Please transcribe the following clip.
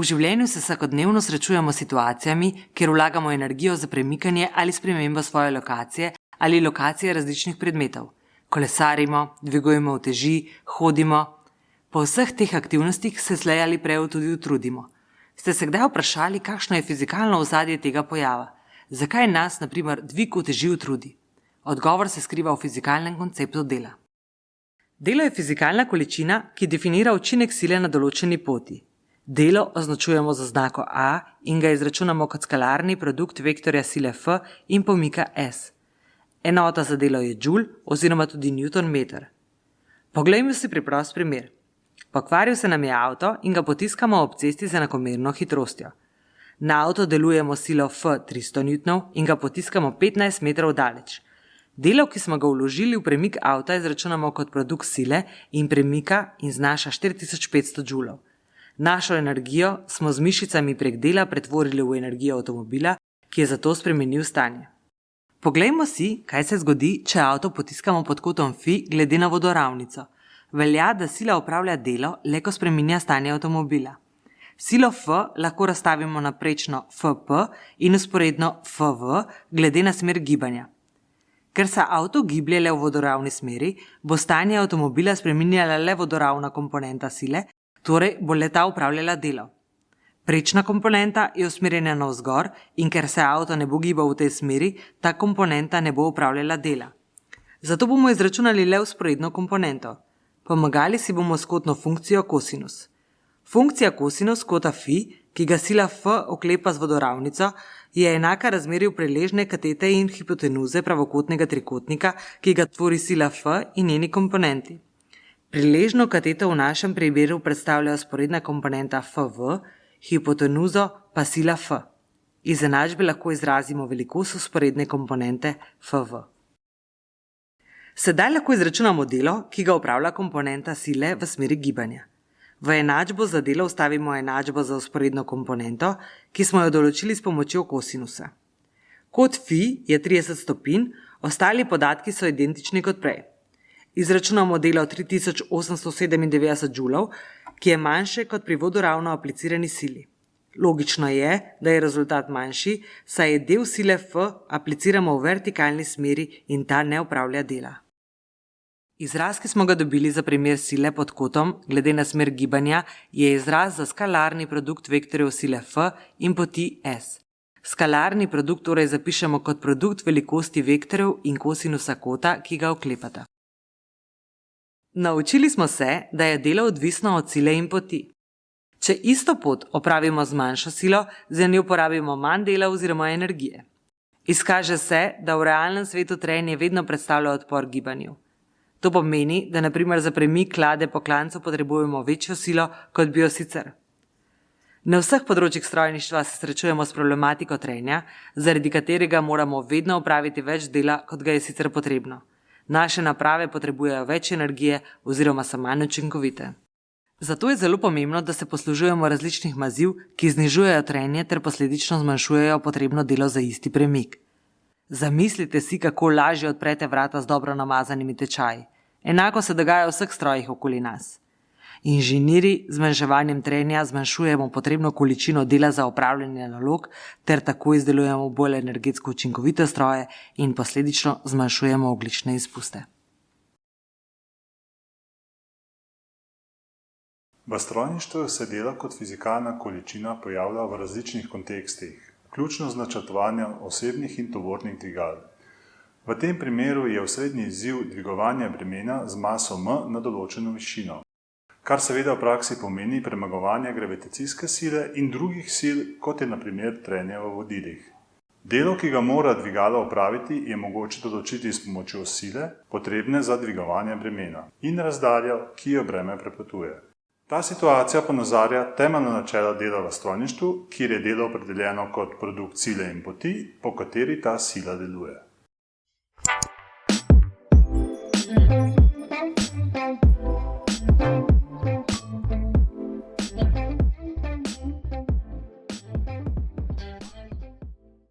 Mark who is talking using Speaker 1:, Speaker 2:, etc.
Speaker 1: V življenju se vsakodnevno srečujemo s situacijami, kjer vlagamo energijo za premikanje ali spremembo svoje lokacije ali lokacije različnih predmetov. Kolesarimo, dvigujemo uteži, hodimo. Po vseh teh aktivnostih se slej ali prej tudi utrudimo. Ste se kdaj vprašali, kakšno je fizikalno ozadje tega pojava? Zakaj nas, na primer, dvig uteži utrudi? Odgovor se skriva v fizikalnem konceptu dela. Delo je fizikalna količina, ki definira učinek sile na določeni poti. Delo označujemo z oznako A in ga izračunamo kot skalarni produkt vektorja sile F in pomika S. Enota za delo je joule oziroma tudi newton meter. Poglejmo si preprost primer. Pokvaril se nam je avto in ga potiskamo ob cesti z enakomerno hitrostjo. Na avto delujemo silo F 300 newtonov in ga potiskamo 15 metrov daleč. Delo, ki smo ga vložili v premik avta, izračunamo kot produkt sile in premika in znaša 4500 joulov. Našo energijo smo z mišicami prek dela pretvorili v energijo avtomobila, ki je zato spremenil stanje. Poglejmo si, kaj se zgodi, če avto potiskamo pod kotom Φ glede na vodoravnico. Velja, da sila opravlja delo, le ko spreminja stanje avtomobila. Silo F lahko razstavimo na prečno FP in vzporedno FV glede na smer gibanja. Ker se avto giblje le v vodoravni smeri, bo stanje avtomobila spreminjala le vodoravna komponenta sile, torej bo le-ta upravljala delo. Prečna komponenta je usmerjena navzgor in ker se avto ne bo gibal v tej smeri, ta komponenta ne bo upravljala dela. Zato bomo izračunali le vzporedno komponento. Pomagali si bomo s kotno funkcijo kosinus. Funkcija kosinus kota Φ, ki ga sila F oklepa z vodoravnico, je enaka razmerju preležne katete in hipotenuze pravokotnega trikotnika, ki ga tvori sila F in njeni komponenti. Priležno kateto v našem primeru predstavlja vzporedna komponenta FV, hipotenuzo pa sila F. Iz enačbe lahko izrazimo velikost vzporedne komponente FV. Sedaj lahko izračunamo delo, ki ga upravlja komponenta sile v smeri gibanja. V enačbo za delo vstavimo enačbo za vzporedno komponento, ki smo jo določili s pomočjo kosinusa. Kot Φ je 30 stopinj, ostali podatki so identični kot prej. Izračunamo delo 3897 joulov, ki je manjše kot pri vodoravno aplicirani sili. Logično je, da je rezultat manjši, saj je del sile F apliciramo v vertikalni smeri in ta ne upravlja dela. Izraz, ki smo ga dobili za primer sile pod kotom, glede na smer gibanja, je izraz za skalarni produkt vektorjev sile F in poti S. Skalarni produkt torej zapišemo kot produkt velikosti vektorjev in kosinusa kota, ki ga oklepata. Naučili smo se, da je delo odvisno od sile in poti. Če isto pot opravimo z manjšo silo, za njo porabimo manj dela oziroma energije. Izkaže se, da v realnem svetu trenje vedno predstavlja odpor gibanju. To pomeni, da na primer za premik klade po klancu potrebujemo večjo silo, kot bi jo sicer. Na vseh področjih strojništva se srečujemo s problematiko trenja, zaradi katerega moramo vedno opraviti več dela, kot ga je sicer potrebno. Naše naprave potrebujejo več energije oziroma so manj učinkovite. Zato je zelo pomembno, da se poslužujemo različnih maziv, ki znižujejo trenje ter posledično zmanjšujejo potrebno delo za isti premik. Zamislite si, kako lažje odprete vrata z dobro namazanimi tečaji. Enako se dogaja v vseh strojih okoli nas. Inženirji z zmanjševanjem trenja zmanjšujemo potrebno količino dela za opravljanje nalog ter tako izdelujemo bolj energetsko učinkovite stroje in posledično zmanjšujemo ogljične izpuste.
Speaker 2: V strojništvu se delo kot fizikalna količina pojavlja v različnih kontekstih, vključno z načrtovanjem osebnih in tovornih dvigal. V tem primeru je osrednji izziv dvigovanja bremena z maso m na določeno višino, kar seveda v praksi pomeni premagovanje gravitacijske sile in drugih sil, kot je na primer trenje v vodilih. Delo, ki ga mora dvigalo opraviti, je mogoče določiti s pomočjo sile, potrebne za dvigovanje bremena, in razdaljo, ki jo breme prepotuje. Ta situacija ponazarja temeljno načelo dela v strojništvu, kjer je delo opredeljeno kot produkt sile in poti, po kateri ta sila deluje.